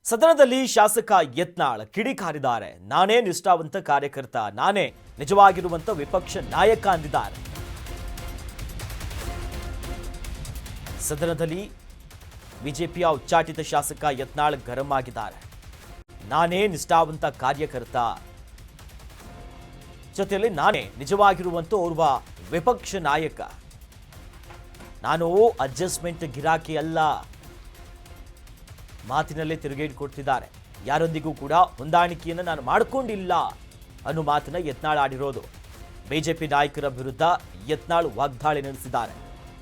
ಸದನದಲ್ಲಿ ಶಾಸಕ ಯತ್ನಾಳ್ ಕಿಡಿಕಾರಿದ್ದಾರೆ. ನಾನೇ ನಿಷ್ಠಾವಂತ ಕಾರ್ಯಕರ್ತ, ನಾನೇ ನಿಜವಾಗಿರುವಂತ ವಿಪಕ್ಷ ನಾಯಕ ಅಂದಿದ್ದಾರೆ. ಸದನದಲ್ಲಿ ಬಿಜೆಪಿಯ ಉಚ್ಚಾಟಿತ ಶಾಸಕ ಯತ್ನಾಳ್ ಗರಂ ಆಗಿದ್ದಾರೆ. ನಾನೇ ನಿಷ್ಠಾವಂತ ಕಾರ್ಯಕರ್ತ, ಜೊತೆಯಲ್ಲಿ ನಾನೇ ನಿಜವಾಗಿರುವಂತ ಓರ್ವ ವಿಪಕ್ಷ ನಾಯಕ, ನಾನು ಅಡ್ಜಸ್ಟ್ಮೆಂಟ್ ಗಿರಾಕಿ ಅಲ್ಲ. ಮಾತಿನಲ್ಲೇ ತಿರುಗೇಟು ಕೊಡ್ತಿದ್ದಾರೆ. ಯಾರೊಂದಿಗೂ ಕೂಡ ಹೊಂದಾಣಿಕೆಯನ್ನು ನಾನು ಮಾಡಿಕೊಂಡಿಲ್ಲ ಅನ್ನೋ ಮಾತನ್ನ ಯತ್ನಾಳ್ ಆಡಿರೋದು. ಬಿಜೆಪಿ ನಾಯಕರ ವಿರುದ್ಧ ಯತ್ನಾಳ್ ವಾಗ್ದಾಳಿ ನಡೆಸಿದ್ದಾರೆ.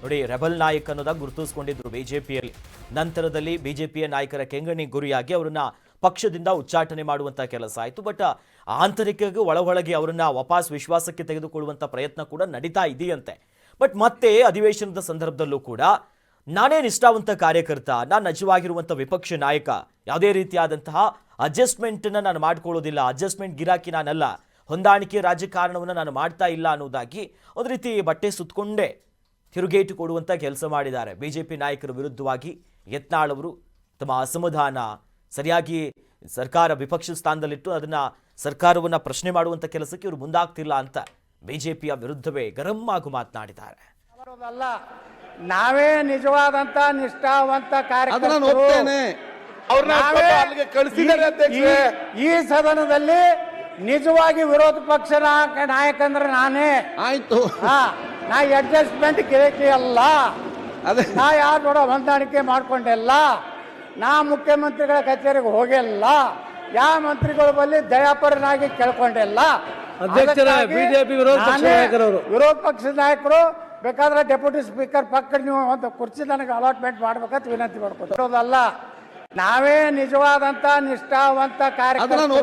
ನೋಡಿ, ರೆಬಲ್ ನಾಯಕ ಅನ್ನೋದಾಗಿ ಗುರುತಿಸಿಕೊಂಡಿದ್ರು ಬಿಜೆಪಿಯಲ್ಲಿ. ನಂತರದಲ್ಲಿ ಬಿಜೆಪಿಯ ನಾಯಕರ ಕೆಂಗಣಿ ಗುರಿಯಾಗಿ ಅವರನ್ನ ಪಕ್ಷದಿಂದ ಉಚ್ಚಾಟನೆ ಮಾಡುವಂತ ಕೆಲಸ ಆಯಿತು. ಬಟ್ ಆಂತರಿಕ ಒಳಗೆ ಅವರನ್ನ ವಾಪಸ್ ವಿಶ್ವಾಸಕ್ಕೆ ತೆಗೆದುಕೊಳ್ಳುವಂತ ಪ್ರಯತ್ನ ಕೂಡ ನಡೀತಾ ಇದೆಯಂತೆ. ಬಟ್ ಮತ್ತೆ ಅಧಿವೇಶನದ ಸಂದರ್ಭದಲ್ಲೂ ಕೂಡ ನಾನೇ ನಿಷ್ಠಾವಂತ ಕಾರ್ಯಕರ್ತ, ನಾನು ನಿಜವಾಗಿರುವಂಥ ವಿಪಕ್ಷ ನಾಯಕ, ಯಾವುದೇ ರೀತಿಯಾದಂತಹ ಅಡ್ಜಸ್ಟ್ಮೆಂಟನ್ನು ನಾನು ಮಾಡ್ಕೊಳ್ಳೋದಿಲ್ಲ, ಅಡ್ಜಸ್ಟ್ಮೆಂಟ್ ಗಿರಾಕಿ ನಾನಲ್ಲ, ಹೊಂದಾಣಿಕೆ ರಾಜಕಾರಣವನ್ನು ನಾನು ಮಾಡ್ತಾ ಇಲ್ಲ ಅನ್ನೋದಾಗಿ ಒಂದು ರೀತಿ ಬಟ್ಟೆ ಸುತ್ತಕೊಂಡೇ ತಿರುಗೇಟು ಕೊಡುವಂಥ ಕೆಲಸ ಮಾಡಿದ್ದಾರೆ. ಬಿಜೆಪಿ ನಾಯಕರ ವಿರುದ್ಧವಾಗಿ ಯತ್ನಾಳ್ ಅವರು ತಮ್ಮ ಅಸಮಾಧಾನ, ಸರಿಯಾಗಿ ಸರ್ಕಾರ ವಿಪಕ್ಷ ಸ್ಥಾನದಲ್ಲಿಟ್ಟು ಅದನ್ನ ಸರ್ಕಾರವನ್ನು ಪ್ರಶ್ನೆ ಮಾಡುವಂಥ ಕೆಲಸಕ್ಕೆ ಇವರು ಮುಂದಾಗ್ತಿಲ್ಲ ಅಂತ ಬಿಜೆಪಿಯ ವಿರುದ್ಧವೇ ಗರಂ ಆಗಿ ಮಾತನಾಡಿದ್ದಾರೆ. ನಾವೇ ನಿಜವಾದಂತ ನಿಷ್ಠಾವಂತ ಕಾರ್ಯಕರ್ತರು. ಈ ಸದನದಲ್ಲಿ ನಿಜವಾಗಿ ವಿರೋಧ ಪಕ್ಷ ನಾಯಕ ಅಂದ್ರೆ ನಾನೇ. ಆಯ್ತು, ನಾ ಅಡ್ಜಸ್ಟ್ಮೆಂಟ್ ಗಿರಾಕಿ ಅಲ್ಲ, ನಾ ಯಾರು ನೋಡೋ ಹೊಂದಾಣಿಕೆ ಮಾಡ್ಕೊಂಡಿಲ್ಲ, ನಾ ಮುಖ್ಯಮಂತ್ರಿಗಳ ಕಚೇರಿಗೆ ಹೋಗಿಲ್ಲ, ಯಾವ ಮಂತ್ರಿಗಳ ಬಳಿ ದಯಾಪರನಾಗಿ ಕೇಳ್ಕೊಂಡಿಲ್ಲ. ಬಿಜೆಪಿ ವಿರೋಧ ಪಕ್ಷದ ನಾಯಕರು ಬೇಕಾದ್ರೆ ಡೆಪ್ಯೂಟಿ ಸ್ಪೀಕರ್ ಪಕ್ಕ ನೀವು ಒಂದು ಕುರ್ಚಿ ನನಗೆ ಅಲಾಟ್ಮೆಂಟ್ ಮಾಡ್ಬೇಕಂತ ವಿನಂತಿ ಮಾಡ್ಕೊತಿರೋದಲ್ಲ. ನಾವೇ ನಿಜವಾದಂತ ನಿಷ್ಠಾವಂತ ಕಾರ್ಯಕರ್ತರು.